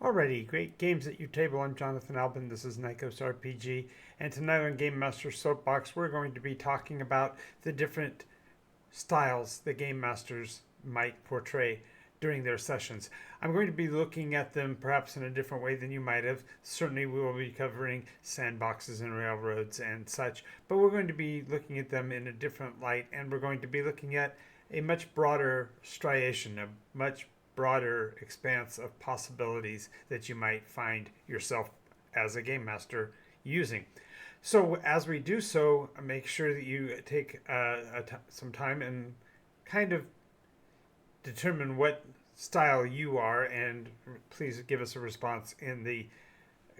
Alrighty, great games at your table. I'm Jonathan Albin. This is NycosRPG, and tonight on Game Master Soapbox, we're going to be talking about the different styles that game masters might portray during their sessions. I'm going to be looking at them perhaps in a different way than you might have. Certainly, we will be covering sandboxes and railroads and such, but we're going to be looking at them in a different light, and we're going to be looking at a much broader striation, a much broader expanse of possibilities that you might find yourself as a game master using. So, as we do so, make sure that you take some time and kind of determine what style you are, and please give us a response in the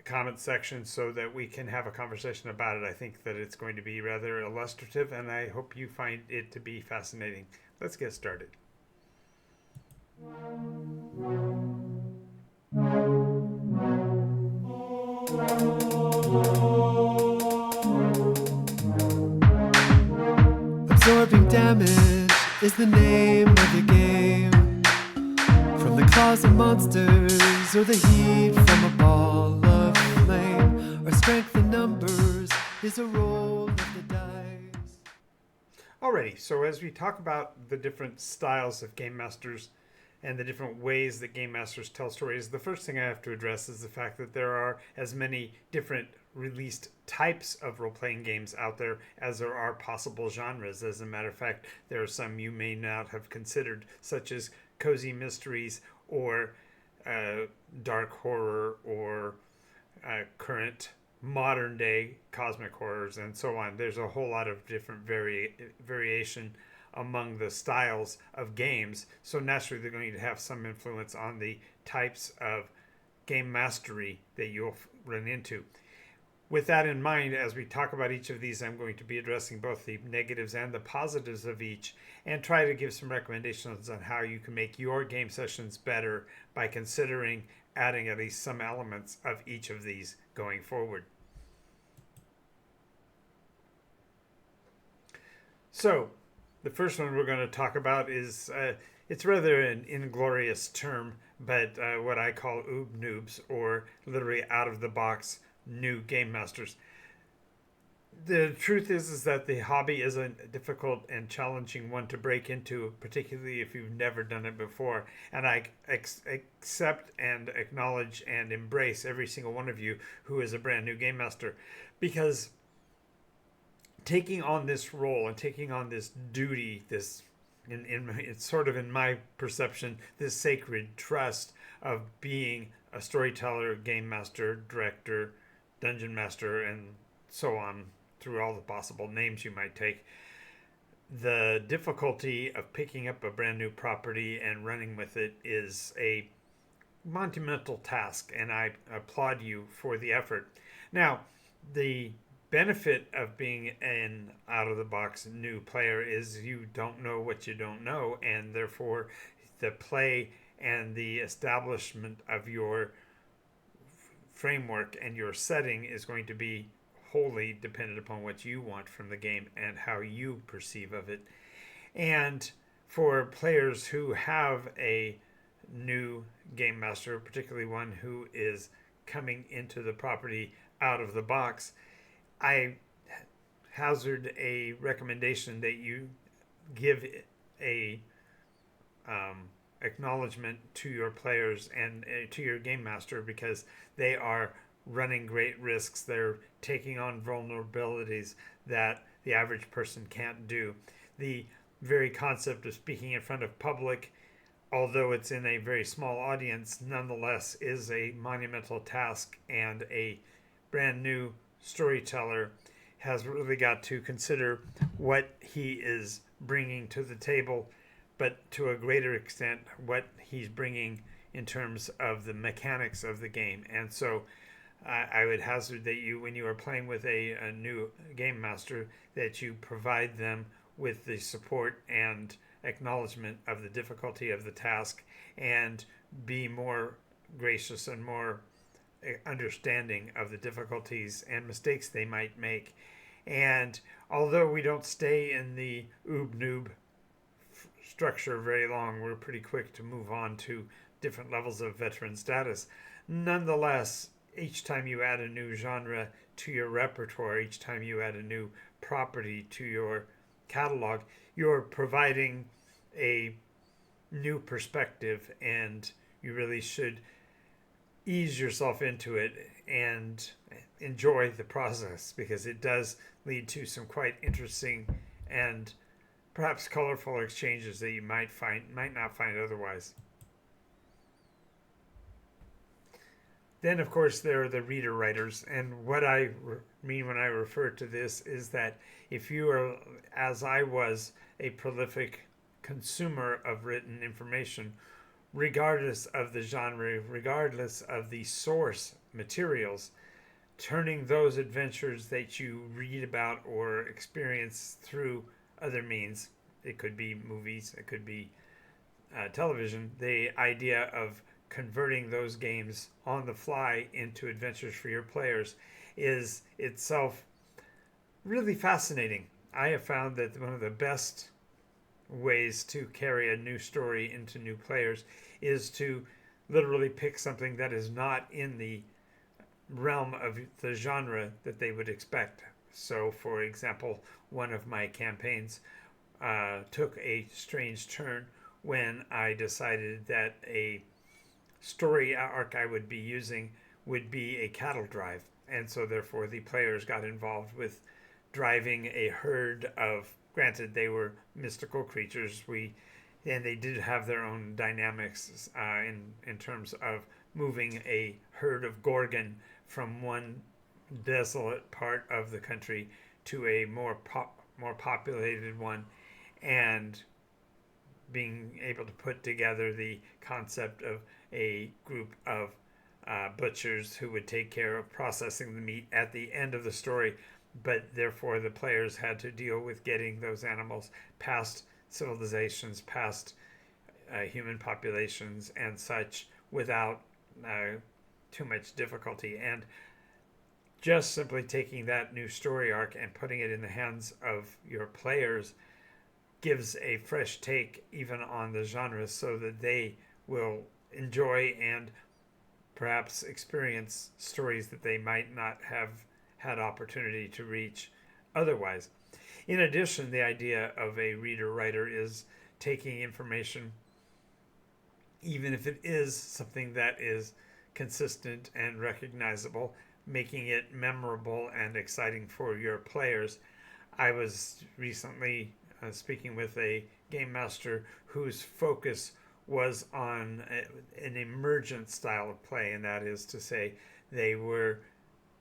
comment section so that we can have a conversation about it. I think that it's going to be rather illustrative, and I hope you find it to be fascinating. Let's get started. Absorbing damage is the name of the game. From the claws of monsters or the heat from a ball of flame. Our strength in numbers is a roll of the dice. Alrighty, so as we talk about the different styles of game masters and the different ways that game masters tell stories, the first thing I have to address is the fact that there are as many different released types of role-playing games out there as there are possible genres. As a matter of fact, there are some you may not have considered, such as cozy mysteries or dark horror or current modern day cosmic horrors and so on. There's a whole lot of different variation among the styles of games, so naturally they're going to have some influence on the types of game mastery that you'll run into. With that in mind, as we talk about each of these, I'm going to be addressing both the negatives and the positives of each and try to give some recommendations on how you can make your game sessions better by considering adding at least some elements of each of these going forward. So, the first one we're going to talk about is, it's rather an inglorious term, but what I call OOB Noobs, or literally out-of-the-box new game masters. The truth is that the hobby is a difficult and challenging one to break into, particularly if you've never done it before. And I accept and acknowledge and embrace every single one of you who is a brand new game master, because taking on this role and taking on this duty, this it's sort of, in my perception, this sacred trust of being a storyteller, game master, director, dungeon master, and so on, through all the possible names you might take. The difficulty of picking up a brand new property and running with it is a monumental task, and I applaud you for the effort. Now, the benefit of being an out-of-the-box new player is you don't know what you don't know, and therefore the play and the establishment of your framework and your setting is going to be wholly dependent upon what you want from the game and how you perceive of it. And for players who have a new game master, particularly one who is coming into the property out of the box, I hazard a recommendation that you give a acknowledgement to your players and to your game master, because they are running great risks. They're taking on vulnerabilities that the average person can't do. The very concept of speaking in front of public, although it's in a very small audience, nonetheless is a monumental task, and a brand new storyteller has really got to consider what he is bringing to the table, but to a greater extent what he's bringing in terms of the mechanics of the game. And so I would hazard that you, when you are playing with a new game master, that you provide them with the support and acknowledgement of the difficulty of the task, and be more gracious and more understanding of the difficulties and mistakes they might make. And although we don't stay in the OOB Noob structure very long, we're pretty quick to move on to different levels of veteran status. Nonetheless, each time you add a new genre to your repertoire, each time you add a new property to your catalog, you're providing a new perspective, and you really should ease yourself into it and enjoy the process, because it does lead to some quite interesting and perhaps colorful exchanges that you might not find otherwise. Then, of course, there are the reader writers, and what I mean when I refer to this is that if you are, as I was, a prolific consumer of written information, regardless of the genre, regardless of the source materials, turning those adventures that you read about or experience through other means, it could be movies, it could be television, the idea of converting those games on the fly into adventures for your players is itself really fascinating. I have found that one of the best ways to carry a new story into new players is to literally pick something that is not in the realm of the genre that they would expect. So, for example, one of my campaigns took a strange turn when I decided that a story arc I would be using would be a cattle drive. And so, therefore, the players got involved with driving a herd of, granted, they were mystical creatures, and they did have their own dynamics in terms of moving a herd of Gorgon from one desolate part of the country to a more populated one, and being able to put together the concept of a group of butchers who would take care of processing the meat at the end of the story, but therefore the players had to deal with getting those animals past civilizations, past human populations and such, without too much difficulty. And just simply taking that new story arc and putting it in the hands of your players gives a fresh take even on the genre, so that they will enjoy and perhaps experience stories that they might not have had opportunity to reach otherwise. In addition, the idea of a reader-writer is taking information, even if it is something that is consistent and recognizable, making it memorable and exciting for your players. I was recently speaking with a game master whose focus was on an emergent style of play, and that is to say, they were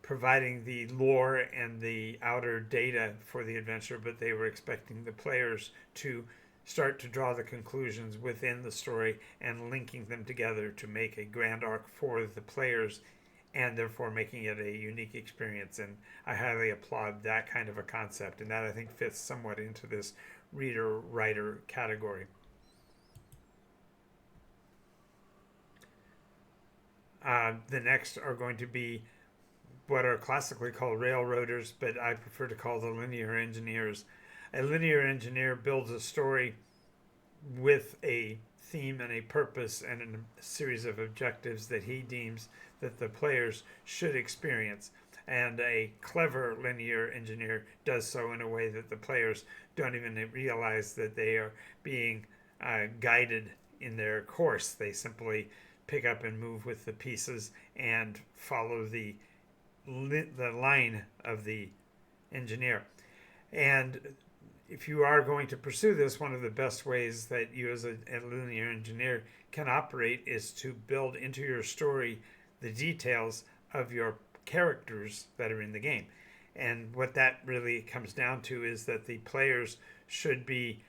providing the lore and the outer data for the adventure, but they were expecting the players to start to draw the conclusions within the story and linking them together to make a grand arc for the players, and therefore making it a unique experience. And I highly applaud that kind of a concept, and that I think fits somewhat into this reader-writer category. The next are going to be what are classically called railroaders, but I prefer to call the linear engineers. A linear engineer builds a story with a theme and a purpose and a series of objectives that he deems that the players should experience. And a clever linear engineer does so in a way that the players don't even realize that they are being guided in their course. They simply pick up and move with the pieces and follow the line of the engineer. And if you are going to pursue this, one of the best ways that you as a linear engineer can operate is to build into your story the details of your characters that are in the game. And what that really comes down to is that the players should be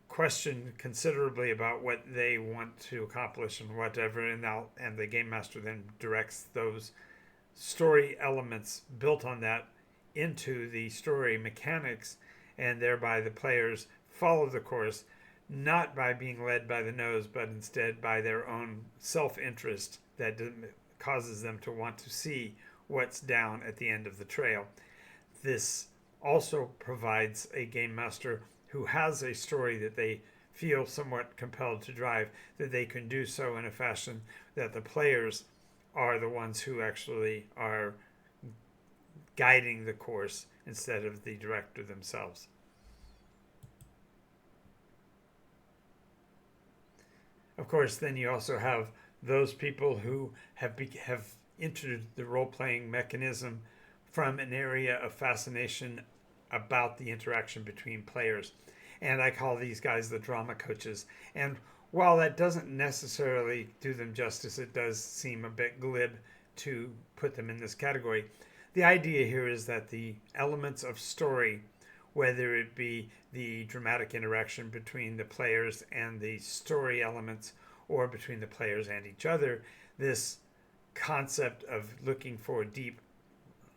questioned considerably about what they want to accomplish and whatever, and the game master then directs those story elements built on that into the story mechanics, and thereby the players follow the course, not by being led by the nose, but instead by their own self-interest that causes them to want to see what's down at the end of the trail. This also provides a game master who has a story that they feel somewhat compelled to drive, that they can do so in a fashion that the players are the ones who actually are guiding the course instead of the director themselves. Of course, then you also have those people who have entered the role-playing mechanism from an area of fascination about the interaction between players. And I call these guys the drama coaches. And while that doesn't necessarily do them justice, it does seem a bit glib to put them in this category. The idea here is that the elements of story, whether it be the dramatic interaction between the players and the story elements, or between the players and each other, this concept of looking for a deep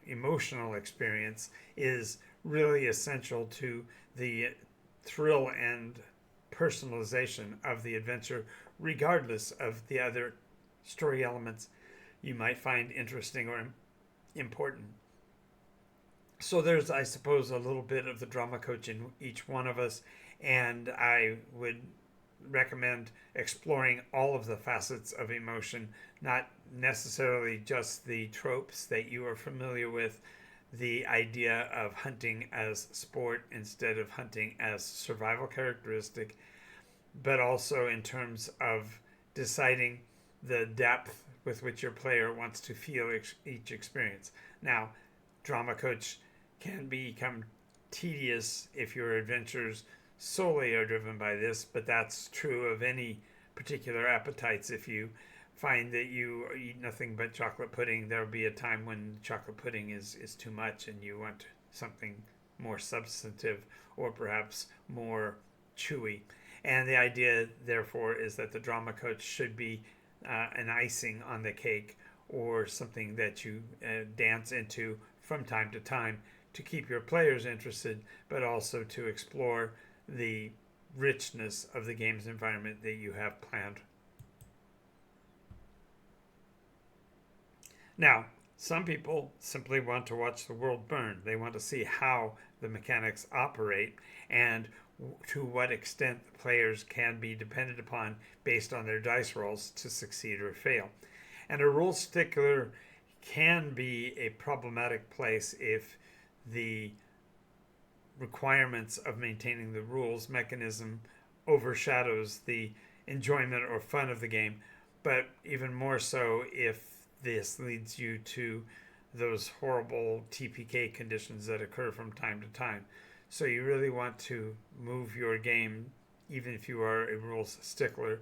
emotional experience is really essential to the thrill and personalization of the adventure, regardless of the other story elements you might find interesting or important. So there's, I suppose, a little bit of the drama coach in each one of us, and I would recommend exploring all of the facets of emotion, not necessarily just the tropes that you are familiar with, the idea of hunting as sport instead of hunting as survival characteristic, but also in terms of deciding the depth with which your player wants to feel each experience. Now, drama coach can become tedious if your adventures solely are driven by this, but that's true of any particular appetites. If you find that you eat nothing but chocolate pudding, there'll be a time when chocolate pudding is too much and you want something more substantive or perhaps more chewy. And the idea, therefore, is that the drama coach should be an icing on the cake, or something that you dance into from time to time to keep your players interested, but also to explore the richness of the game's environment that you have planned. Now, some people simply want to watch the world burn. They want to see how the mechanics operate and to what extent the players can be depended upon based on their dice rolls to succeed or fail. And a Rules Stickler can be a problematic place if the requirements of maintaining the rules mechanism overshadows the enjoyment or fun of the game, but even more so if this leads you to those horrible TPK conditions that occur from time to time. So you really want to move your game, even if you are a rules stickler,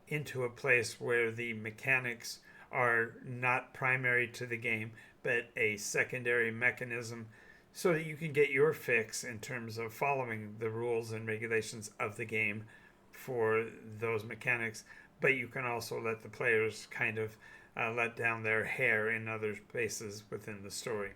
into a place where the mechanics are not primary to the game, but a secondary mechanism, so that you can get your fix in terms of following the rules and regulations of the game for those mechanics. But you can also let the players kind of let down their hair in other places within the story.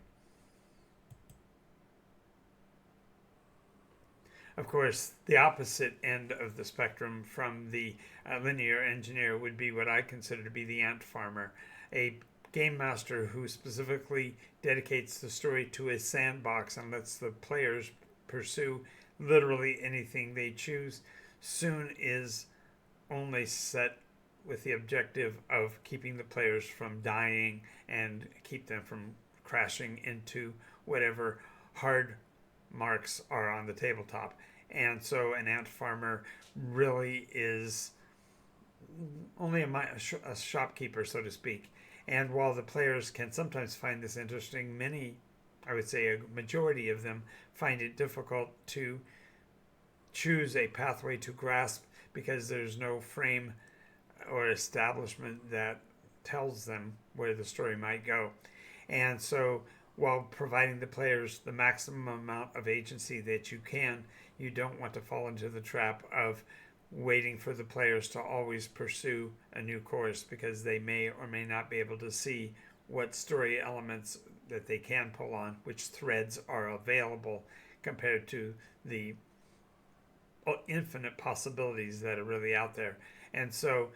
Of course, the opposite end of the spectrum from the linear engineer would be what I consider to be the ant farmer, a game master who specifically dedicates the story to a sandbox and lets the players pursue literally anything they choose, soon is only set with the objective of keeping the players from dying and keep them from crashing into whatever hard marks are on the tabletop. And so an ant farmer really is only a shopkeeper, so to speak. And while the players can sometimes find this interesting, many, I would say a majority of them, find it difficult to choose a pathway to grasp because there's no frame or establishment that tells them where the story might go. And so while providing the players the maximum amount of agency that you can, you don't want to fall into the trap of waiting for the players to always pursue a new course, because they may or may not be able to see what story elements that they can pull on, which threads are available compared to the infinite possibilities that are really out there. And so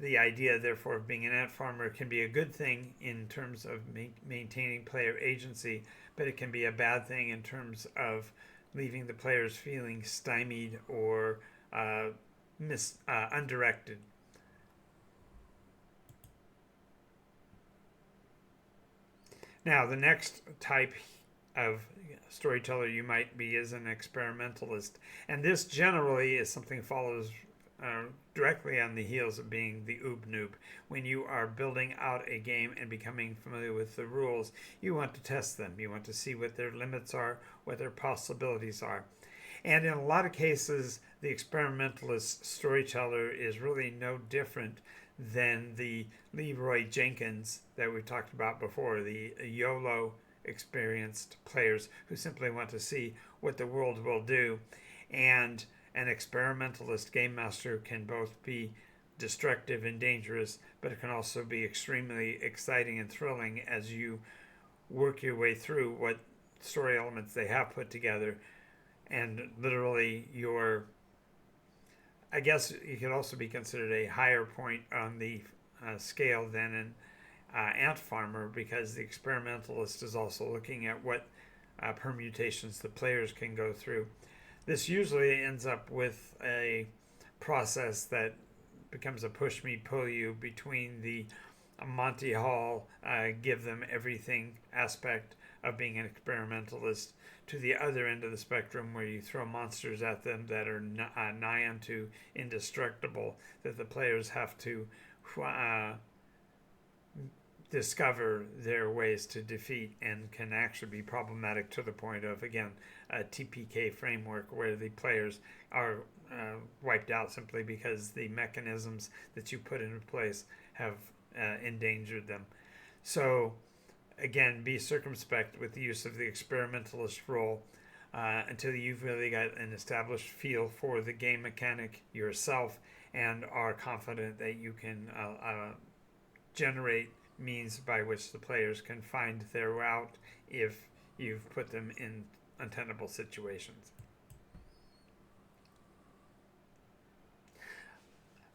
the idea, therefore, of being an ant farmer can be a good thing in terms of maintaining player agency, but it can be a bad thing in terms of leaving the players feeling stymied or undirected. Now, the next type of storyteller you might be is an experimentalist, and this generally is something that follows directly on the heels of being the OOB Noob. When you are building out a game and becoming familiar with the rules, you want to test them. You want to see what their limits are, what their possibilities are. And in a lot of cases, the experimentalist storyteller is really no different than the Leroy Jenkins that we talked about before, the YOLO experienced players who simply want to see what the world will do. And an experimentalist game master can both be destructive and dangerous, but it can also be extremely exciting and thrilling as you work your way through what story elements they have put together. And literally I guess you could also be considered a higher point on the scale than an ant farmer, because the experimentalist is also looking at what permutations the players can go through. This usually ends up with a process that becomes a push me pull you between the Monty Hall give them everything aspect of being an experimentalist to the other end of the spectrum, where you throw monsters at them that are nigh unto indestructible, that the players have to discover their ways to defeat, and can actually be problematic to the point of, again, a TPK framework where the players are wiped out simply because the mechanisms that you put into place have endangered them. So again, be circumspect with the use of the experimentalist role until you've really got an established feel for the game mechanic yourself and are confident that you can generate means by which the players can find their route if you've put them in untenable situations.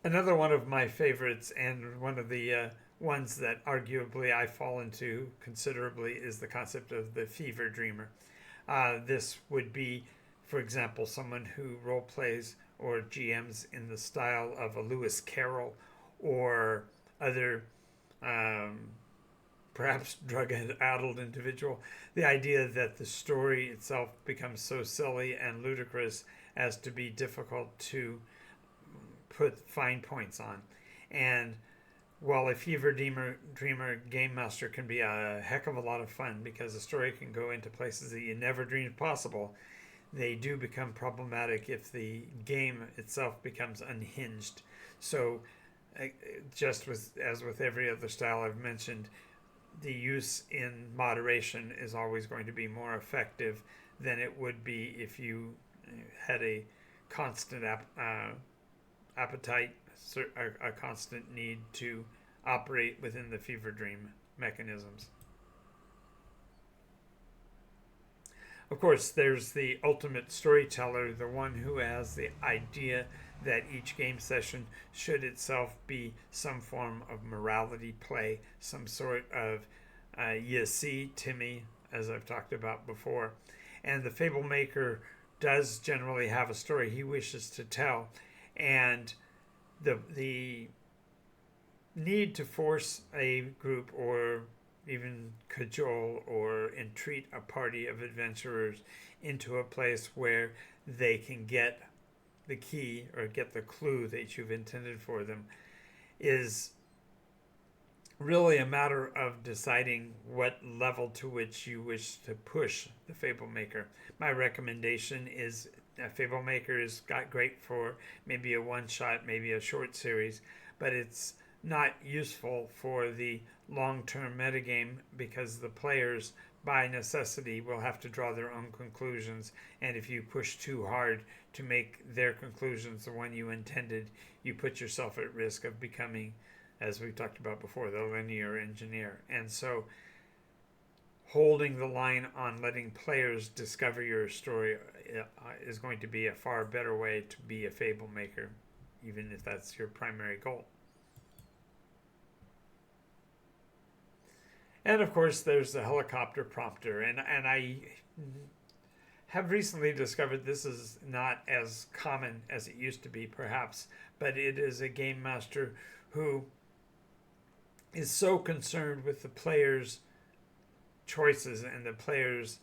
Another one of my favorites, and one of the ones that arguably I fall into considerably, is the concept of the fever dreamer. This would be, for example, someone who role plays or GMs in the style of a Lewis Carroll or other perhaps drug-addled individual. The idea that the story itself becomes so silly and ludicrous as to be difficult to put fine points on. And while a fever dreamer game master can be a heck of a lot of fun because the story can go into places that you never dreamed possible, they do become problematic if the game itself becomes unhinged. So just as with every other style I've mentioned, the use in moderation is always going to be more effective than it would be if you had a constant appetite, a constant need to operate within the fever dream mechanisms. Of course, there's the ultimate storyteller, the one who has the idea that each game session should itself be some form of morality play, some sort of you see, Timmy, as I've talked about before. And the Fable Maker does generally have a story he wishes to tell, and the need to force a group or even cajole or entreat a party of adventurers into a place where they can get the key or get the clue that you've intended for them is really a matter of deciding what level to which you wish to push the Fable Maker. My recommendation is Fable Maker is great for maybe a one-shot, maybe a short series, but it's not useful for the long-term metagame because the players, by necessity, will have to draw their own conclusions, and if you push too hard to make their conclusions the one you intended, you put yourself at risk of becoming, as we talked about before, the linear engineer. And so holding the line on letting players discover your story is going to be a far better way to be a Fable Maker, even if that's your primary goal. And of course, there's the helicopter prompter, and I have recently discovered this is not as common as it used to be, perhaps, but it is a game master who is so concerned with the players' choices and the players'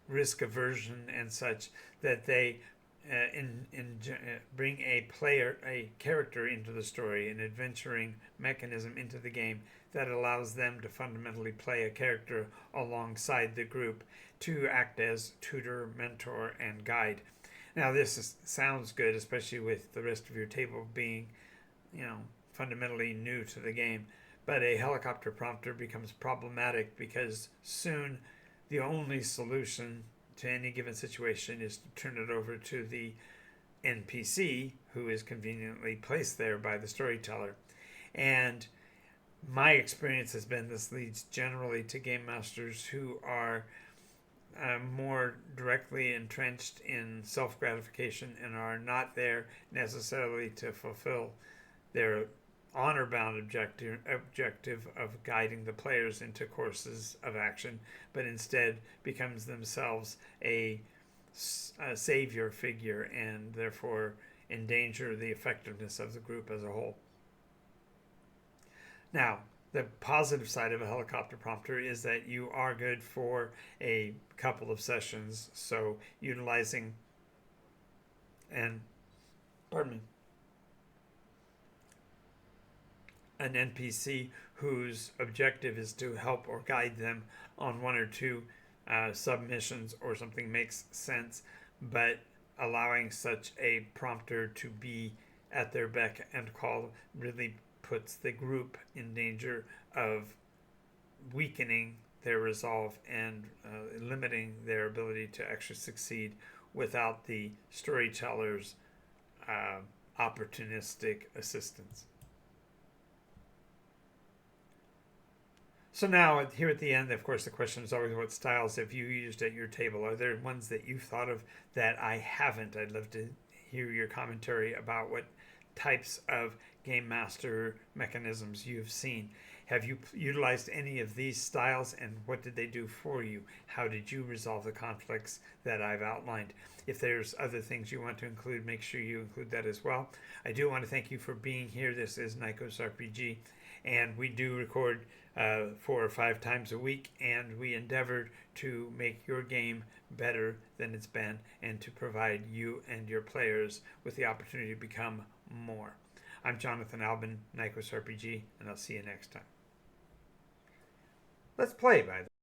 risk aversion and such that they bring a character into the story, an adventuring mechanism into the game that allows them to fundamentally play a character alongside the group to act as tutor, mentor, and guide. Now, sounds good, especially with the rest of your table being, fundamentally new to the game. But a helicopter prompter becomes problematic because soon the only solution to any given situation is to turn it over to the NPC, who is conveniently placed there by the storyteller. And my experience has been this leads generally to game masters who are more directly entrenched in self-gratification and are not there necessarily to fulfill their honor-bound objective of guiding the players into courses of action, but instead becomes themselves a savior figure and therefore endanger the effectiveness of the group as a whole. Now, the positive side of a helicopter prompter is that you are good for a couple of sessions, so utilizing an NPC whose objective is to help or guide them on one or two submissions or something makes sense, but allowing such a prompter to be at their beck and call really puts the group in danger of weakening their resolve and limiting their ability to actually succeed without the storyteller's opportunistic assistance. So now, here at the end, of course, the question is always, what styles have you used at your table? Are there ones that you've thought of that I haven't? I'd love to hear your commentary about what types of game master mechanisms you've seen. Have you utilized any of these styles, and what did they do for you? How did you resolve the conflicts that I've outlined? If there's other things you want to include, make sure you include that as well. I do want to thank you for being here. This is NycosRPG, and we do record 4 or 5 times a week, and we endeavored to make your game better than it's been and to provide you and your players with the opportunity to become more. I'm Jonathan Albin, NycosRPG, and I'll see you next time. Let's play, by the way.